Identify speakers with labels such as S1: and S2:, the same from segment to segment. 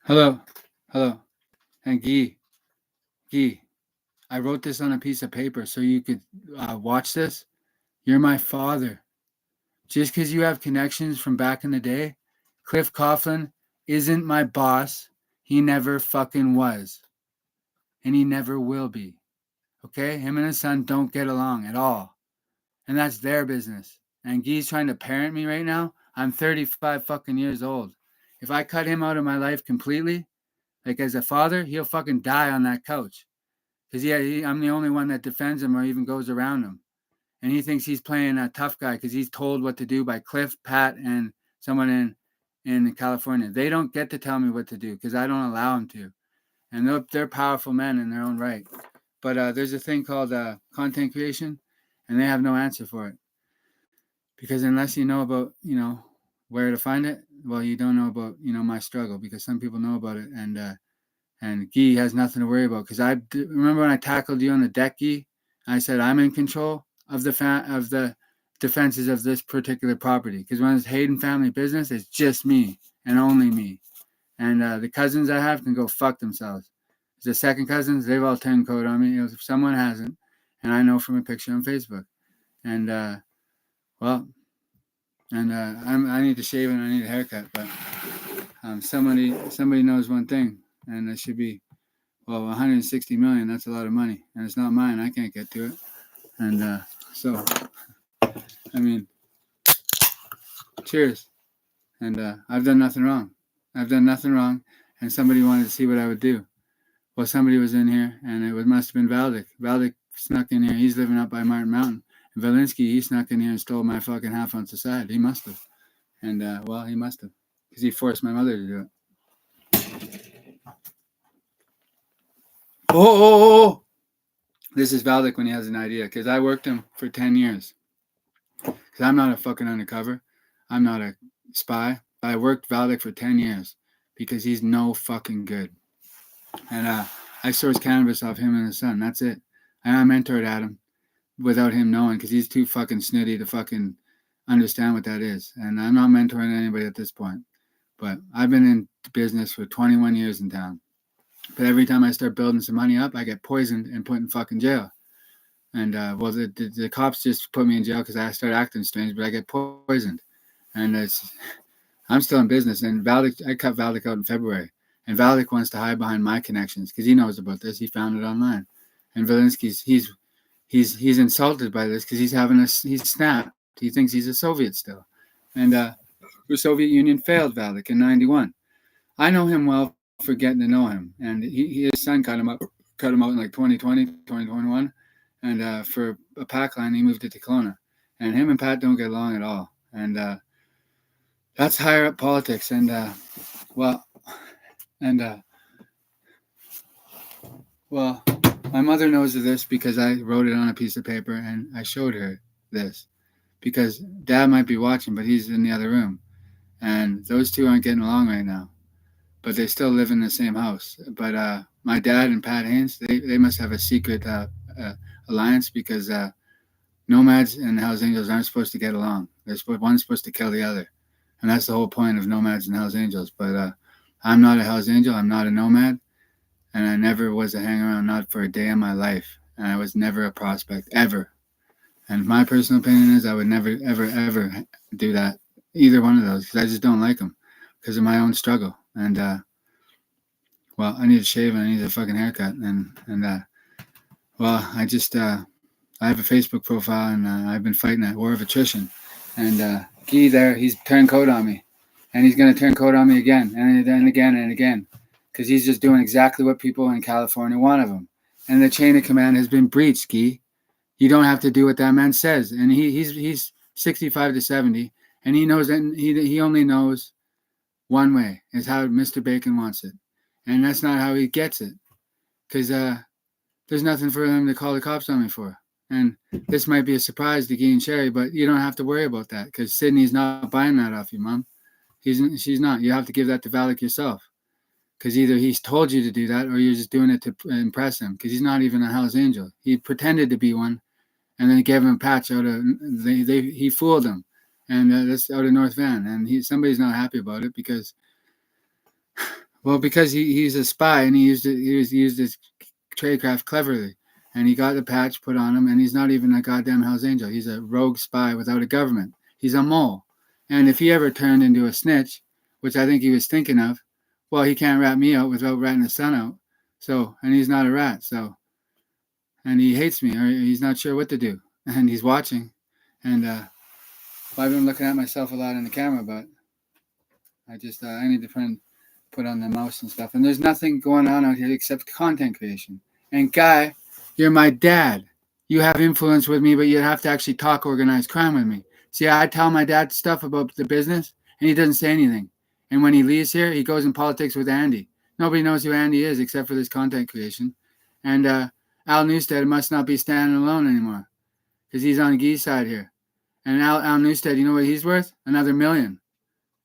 S1: Hello, hello. And Guy, I wrote this on a piece of paper so you could watch this. You're my father. Just because you have connections from back in the day, Cliff Coughlin isn't my boss. He never fucking was. And he never will be. Okay? Him and his son don't get along at all. And that's their business. And Guy's trying to parent me right now. I'm 35 fucking years old. If I cut him out of my life completely, like as a father, he'll fucking die on that couch. Because I'm the only one that defends him or even goes around him. And he thinks he's playing a tough guy because he's told what to do by Cliff, Pat, and someone in California. They don't get to tell me what to do because I don't allow them to. And they're powerful men in their own right. But there's a thing called content creation, and they have no answer for it. Because unless you know about, where to find it, well, you don't know about, my struggle, because some people know about it. And Guy has nothing to worry about, because I remember when I tackled you on the deck, Guy, I said I'm in control of the defenses of this particular property, because when it's Hayden family business, it's just me and only me. And the cousins I have can go fuck themselves. The second cousins, they've all turned code on me. If someone hasn't, and I know from a picture on Facebook. And I need to shave and I need a haircut. But somebody knows one thing, and it should be, well, 160 million. That's a lot of money, and it's not mine. I can't get to it. And so, I mean, cheers. And I've done nothing wrong. And somebody wanted to see what I would do. Well, somebody was in here, and it must have been Valdik. Valdik snuck in here. He's living up by Martin Mountain. And Valinsky, he snuck in here and stole my fucking half-ounce of side. He must have. And, he must have. Because he forced my mother to do it. Oh! This is Valdik when he has an idea. Because I worked him for 10 years. Because I'm not a fucking undercover. I'm not a spy. I worked Valdik for 10 years. Because he's no fucking good. And I sourced cannabis off him and his son. That's it. And I mentored Adam without him knowing, because he's too fucking snitty to fucking understand what that is. And I'm not mentoring anybody at this point. But I've been in business for 21 years in town. But every time I start building some money up, I get poisoned and put in fucking jail. And, the cops just put me in jail because I started acting strange, but I get poisoned. And I'm still in business. And I cut Valdik out in February. And Valdik wants to hide behind my connections because he knows about this. He found it online. And Valinsky's, he's insulted by this because he's snapped. He thinks he's a Soviet still. And the Soviet Union failed Valdik in 91. I know him well for getting to know him. And his son cut him out in like 2020, 2021. And for a pack line, he moved to Taclona. And him and Pat don't get along at all. And that's higher up politics. And, my mother knows of this because I wrote it on a piece of paper and I showed her this. Because Dad might be watching, but he's in the other room. And those two aren't getting along right now. But they still live in the same house. But my dad and Pat Haynes, they must have a secret alliance, because nomads and Hells Angels aren't supposed to get along. One's supposed to kill the other. And that's the whole point of nomads and Hells Angels. But I'm not a Hells Angel. I'm not a nomad. And I never was a hang-around, not for a day in my life. And I was never a prospect, ever. And my personal opinion is I would never, ever, ever do that, either one of those, because I just don't like them because of my own struggle. And, I need to shave and I need a fucking haircut. I have a Facebook profile, and I've been fighting that war of attrition. And Guy there, he's turned code on me. And he's going to turn code on me again and again and again. Because he's just doing exactly what people in California want of him. And the chain of command has been breached, Guy. You don't have to do what that man says. And he's 65 to 70, and he knows that he only knows one way, is how Mr. Bacon wants it. And that's not how he gets it. Because there's nothing for him to call the cops on me for. And this might be a surprise to Guy and Sherry, but you don't have to worry about that, because Sydney's not buying that off you, Mom. She's not. You have to give that to Valak yourself. Because either he's told you to do that, or you're just doing it to impress him. Because he's not even a Hells Angel. He pretended to be one, and then he gave him a patch out of. He fooled him, and that's out of North Van. And somebody's not happy about it because, Well, because he's a spy and he used his tradecraft cleverly, and he got the patch put on him, and he's not even a goddamn Hell's Angel. He's a rogue spy without a government. He's a mole, and if he ever turned into a snitch, which I think he was thinking of, well, he can't rat me out without ratting the sun out. So, and he's not a rat, so, and he hates me, or he's not sure what to do, and he's watching, and well, I've been looking at myself a lot in the camera, but I just I need to put on the mouse and stuff. And there's nothing going on out here except content creation. And Guy, you're my dad. You have influence with me, but you have to actually talk organized crime with me. See, I tell my dad stuff about the business, and he doesn't say anything. And when he leaves here, he goes in politics with Andy. Nobody knows who Andy is except for this content creation. And Al Newstead must not be standing alone anymore because he's on Guy's side here. And Al Newstead, you know what he's worth? Another $1 million.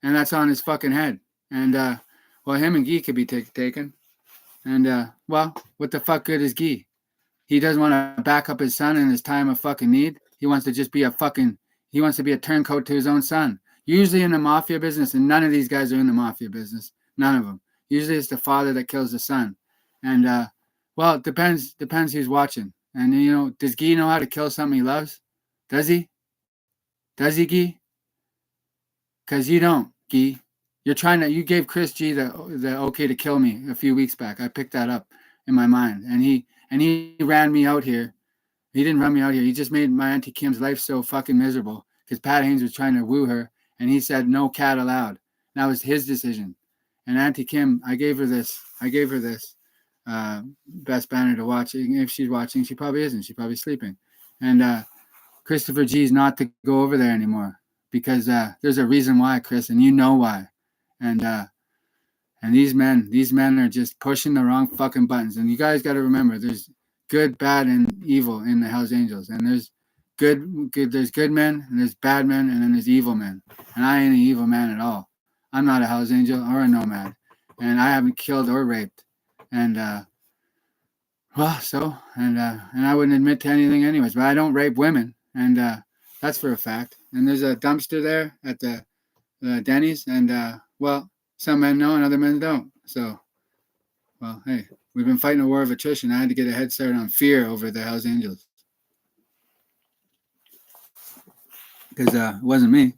S1: And that's on his fucking head. And well, him and Guy could be taken. And well, what the fuck good is Guy? He doesn't want to back up his son in his time of fucking need. He wants to just be he wants to be a turncoat to his own son. Usually in the mafia business, and none of these guys are in the mafia business. None of them. Usually it's the father that kills the son. And well, it depends who's watching. And you know, does Guy know how to kill something he loves? Does he? Does he, Guy? Because you don't, Guy. You gave Chris G the okay to kill me a few weeks back. I picked that up in my mind. And he ran me out here. He didn't run me out here. He just made my Auntie Kim's life so fucking miserable because Pat Haynes was trying to woo her and he said no cat allowed. That was his decision. And Auntie Kim, I gave her this best banner to watch. If she's watching, she probably isn't. She's probably sleeping. And Christopher G's not to go over there anymore. Because there's a reason why, Chris, and you know why. And these men are just pushing the wrong fucking buttons. And you guys got to remember, there's good, bad, and evil in the Hells Angels. And there's there's good men, and there's bad men, and then there's evil men. And I ain't an evil man at all. I'm not a Hells Angel or a nomad, and I haven't killed or raped. And well, so and I wouldn't admit to anything anyways. But I don't rape women, and that's for a fact. And there's a dumpster there at the Denny's. And, well, some men know and other men don't. So, well, hey, we've been fighting a war of attrition. I had to get a head start on fear over the Hells Angels. Because it wasn't me.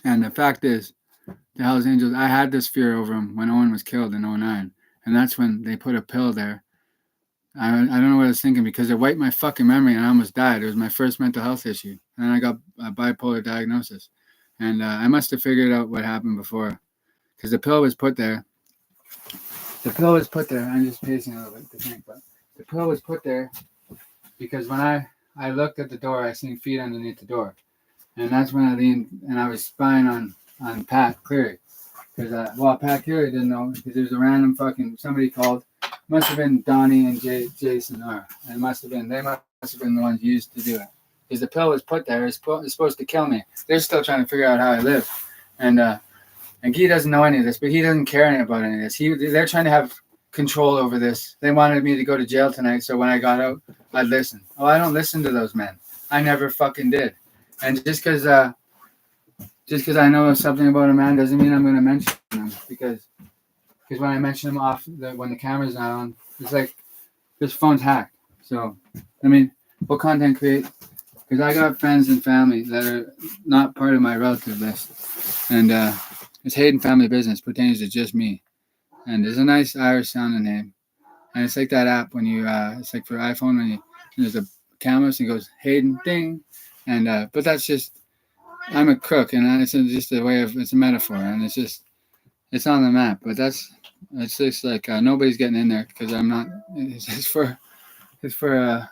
S1: And the fact is, the Hells Angels, I had this fear over them when Owen was killed in 2009. And that's when they put a pill there. I don't know what I was thinking because it wiped my fucking memory and I almost died. It was my first mental health issue. And I got a bipolar diagnosis. And I must have figured out what happened before. Because the pill was put there. I'm just pacing a little bit to think. But the pill was put there because when I looked at the door, I seen feet underneath the door. And that's when I leaned and I was spying on Pat Cleary. Because, Pat Cleary didn't know because there was a random somebody called. Must have been Donnie and Jason and they must have been the ones used to do it. Because the pill was put there, it's supposed to kill me. They're still trying to figure out how I live. And Guy doesn't know any of this, but he doesn't care about any of this. They're trying to have control over this. They wanted me to go to jail tonight, so when I got out, I'd listen. Oh, I don't listen to those men. I never fucking did. And just because I know something about a man doesn't mean I'm going to mention them. Because when I mention them when the camera's not on, it's like this phone's hacked. So, I mean, what content create? Because I got friends and family that are not part of my relative list. And it's Hayden Family Business, pertains to just me. And there's a nice Irish sounding name. And it's like that app when you, it's like for iPhone when there's a camera and it goes, Hayden, ding. And, but that's just, I'm a crook and it's just a way of, it's a metaphor. And it's on the map. But it's just like nobody's getting in there because I'm not, it's for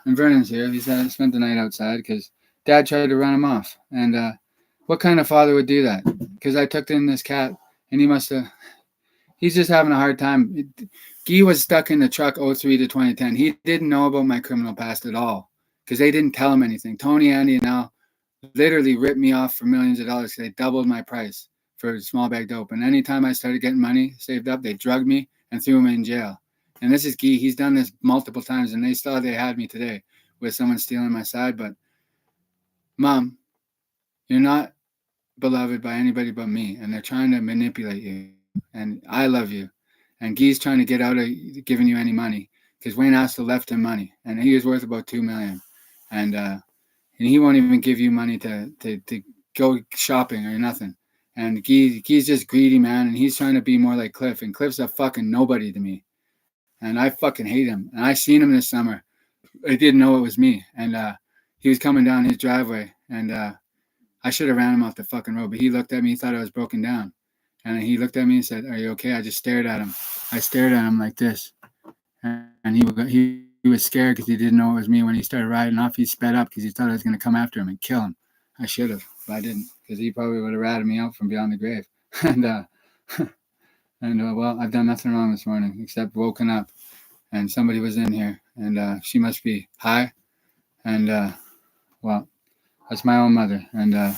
S1: and Vernon's here. He said I spent the night outside because Dad tried to run him off. And what kind of father would do that? Because I took in this cat, and he's just having a hard time. Guy was stuck in the truck 03 to 2010. He didn't know about my criminal past at all because they didn't tell him anything. Tony, Andy, and Al literally ripped me off for millions of dollars. They doubled my price for small bag dope. And anytime I started getting money saved up, they drugged me and threw me in jail. And this is Guy. He's done this multiple times, and they had me today with someone stealing my side. But, Mom, you're not beloved by anybody but me, and they're trying to manipulate you. And I love you. And Guy's trying to get out of giving you any money because Wayne Astle left him money, and he was worth about $2 million, and he won't even give you money to go shopping or nothing. And Guy's just greedy, man, and he's trying to be more like Cliff, and Cliff's a fucking nobody to me, and I fucking hate him. And I seen him this summer. I didn't know it was me, and he was coming down his driveway, and I should have ran him off the fucking road, but he looked at me, he thought I was broken down. And he looked at me and said, "Are you okay?" I just stared at him. I stared at him like this. And he was scared because he didn't know it was me. When he started riding off, he sped up because he thought I was going to come after him and kill him. I should have, but I didn't, because he probably would have ratted me out from beyond the grave. and well, I've done nothing wrong this morning except woken up. And somebody was in here. And she must be high. And, well, that's my own mother. And,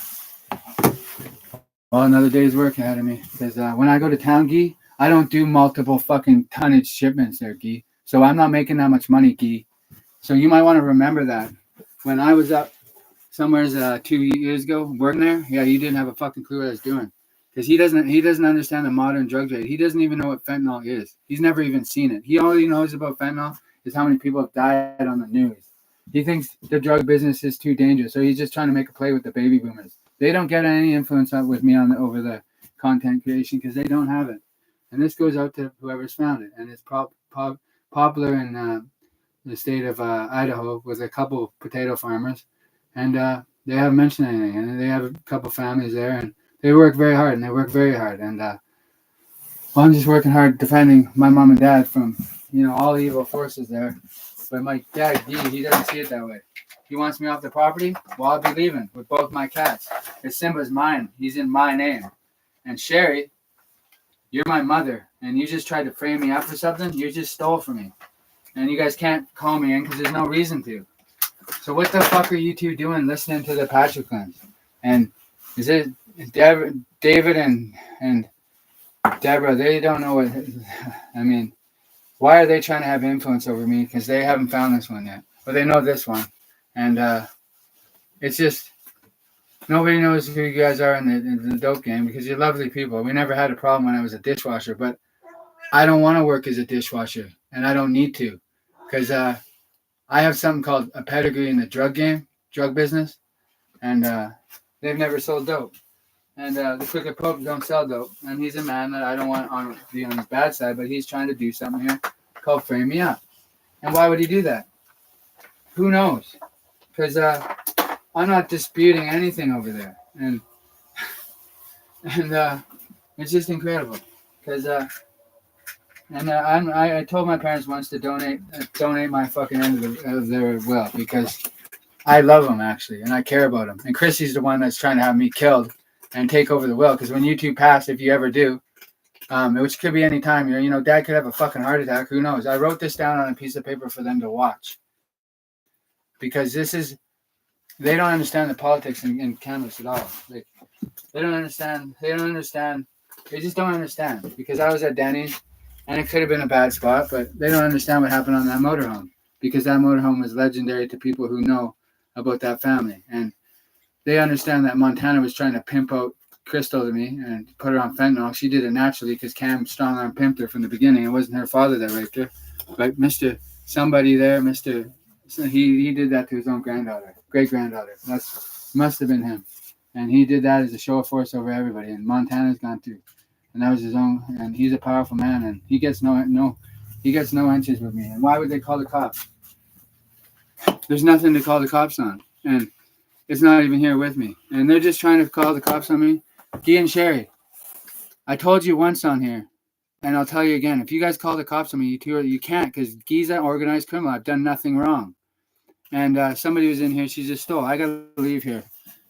S1: well, another day's work ahead of me. Because when I go to town, Guy, I don't do multiple fucking tonnage shipments there, Guy. So I'm not making that much money, Guy. So you might want to remember that. When I was up somewhere 2 years ago working there, yeah, you didn't have a fucking clue what I was doing. Because he doesn't understand the modern drug trade. He doesn't even know what fentanyl is. He's never even seen it. All he knows about fentanyl is how many people have died on the news. He thinks the drug business is too dangerous, so he's just trying to make a play with the baby boomers. They don't get any influence with me over the content creation because they don't have it. And this goes out to whoever's found it. And it's popular in the state of Idaho with a couple potato farmers. And they haven't mentioned anything. And they have a couple families there. And they work very hard. And well, I'm just working hard defending my mom and dad from, all the evil forces there. But my dad, he doesn't see it that way. He wants me off the property. Well, I'll be leaving with both my cats. Because Simba's mine. He's in my name. And Sherry, you're my mother. And you just tried to frame me up for something. You just stole from me. And you guys can't call me in because there's no reason to. So what the fuck are you two doing listening to the Patriclans? And is it David and Deborah? They don't know what... I mean, why are they trying to have influence over me? Because they haven't found this one yet. But they know this one. And it's just... Nobody knows who you guys are in the dope game because you're lovely people. We never had a problem when I was a dishwasher, but I don't want to work as a dishwasher, and I don't need to because I have something called a pedigree in the drug business, and they've never sold dope. And the Crooked Pope don't sell dope, and he's a man that I don't want to be on his bad side, but he's trying to do something here called frame me up. And why would he do that? Who knows? Because I'm not disputing anything over there, and it's just incredible. Because I told my parents once to donate my fucking end of their will because I love them actually, and I care about them. And Chrissy's the one that's trying to have me killed and take over the will. Because when you two pass, if you ever do, which could be any time, Dad could have a fucking heart attack. Who knows? I wrote this down on a piece of paper for them to watch because they don't understand the politics in cannabis at all. They don't understand. They just don't understand because I was at Denny's and it could have been a bad spot, but they don't understand what happened on that motorhome because that motorhome was legendary to people who know about that family. And they understand that Montana was trying to pimp out Crystal to me and put her on fentanyl. She did it naturally because Cam strong-arm pimped her from the beginning. It wasn't her father that raped her. But he did that to his own great-granddaughter. Must have been him. And he did that as a show of force over everybody. And Montana's gone through. And that was his own. And he's a powerful man. And he gets no inches with me. And why would they call the cops? There's nothing to call the cops on. And it's not even here with me. And they're just trying to call the cops on me. Guy and Sherry, I told you once on here, and I'll tell you again, if you guys call the cops on me, you can't because Guy's an organized criminal. I've done nothing wrong. And somebody was in here. She just stole. I got to leave here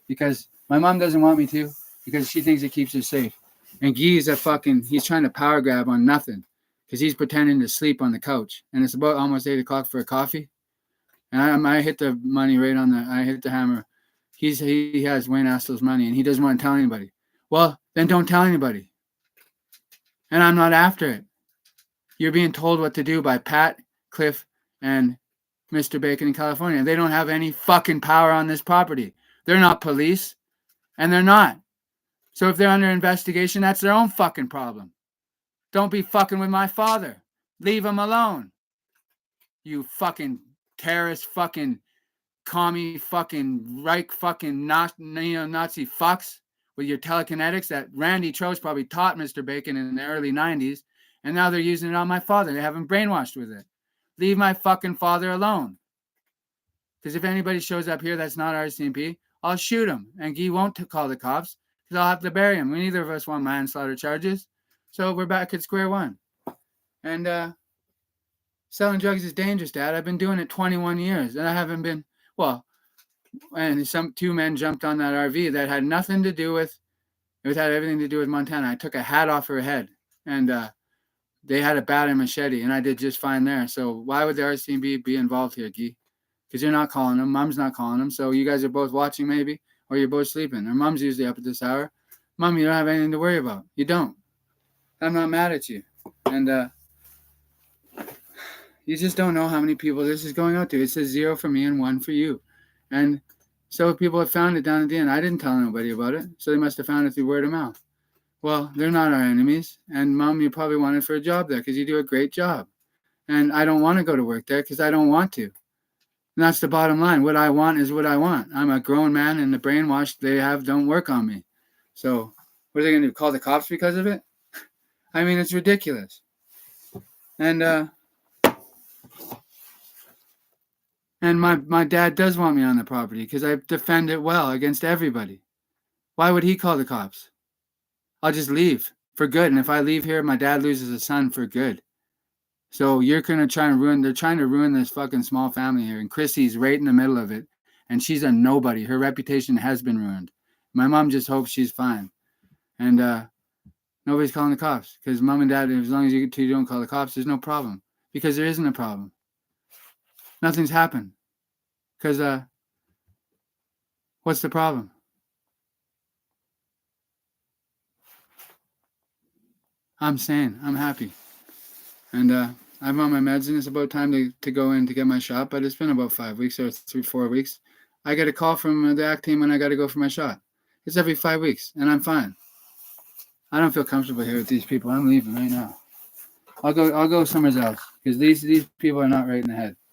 S1: because my mom doesn't want me to because she thinks it keeps her safe. And Guy's he's trying to power grab on nothing because he's pretending to sleep on the couch. And it's about almost 8 o'clock for a coffee. And I hit the money I hit the hammer. He has Wayne Astle's money and he doesn't want to tell anybody. Well, then don't tell anybody. And I'm not after it. You're being told what to do by Pat, Cliff, and Mr. Bacon in California. They don't have any fucking power on this property. They're not police, and they're not. So if they're under investigation, that's their own fucking problem. Don't be fucking with my father. Leave him alone. You fucking terrorist fucking commie fucking Reich fucking Nazi fucks with your telekinetics that Randy Trost probably taught Mr. Bacon in the early 90s. And now they're using it on my father. They have him brainwashed with it. Leave my fucking father alone. Because if anybody shows up here that's not RCMP, I'll shoot him. And Guy won't call the cops because I'll have to bury him. Neither of us want manslaughter charges. So we're back at square one. And selling drugs is dangerous, Dad. I've been doing it 21 years. And I haven't been, well, and two men jumped on that RV that had nothing to do with, it had everything to do with Montana. I took a hat off her head. And they had a bat and machete, and I did just fine there. So why would the RCMP be involved here, Guy? Because you're not calling them. Mom's not calling them. So you guys are both watching maybe, or you're both sleeping. Or Mom's usually up at this hour. Mom, you don't have anything to worry about. You don't. I'm not mad at you. And you just don't know how many people this is going out to. It says 0 for me and 1 for you. And so people have found it down at the end. I didn't tell anybody about it. So they must have found it through word of mouth. Well, they're not our enemies. And Mom, you probably wanted for a job there because you do a great job. And I don't want to go to work there because I don't want to. And that's the bottom line. What I want is what I want. I'm a grown man, and the brainwash they have don't work on me. So what are they going to do? Call the cops because of it? I mean, it's ridiculous. And my dad does want me on the property because I defend it well against everybody. Why would he call the cops? I'll just leave for good. And if I leave here, my dad loses a son for good. So you're going to try and they're trying to ruin this fucking small family here. And Chrissy's right in the middle of it. And she's a nobody. Her reputation has been ruined. My mom just hopes she's fine. And nobody's calling the cops. Because Mom and Dad, as long as you two don't call the cops, there's no problem. Because there isn't a problem. Nothing's happened. Because what's the problem? I'm sane. I'm happy. And I'm on my meds, and it's about time to go in to get my shot, but it's been about 5 weeks or 3-4 weeks. I get a call from the ACT team when I got to go for my shot. It's every 5 weeks, and I'm fine. I don't feel comfortable here with these people. I'm leaving right now. I'll go somewhere else because these people are not right in the head.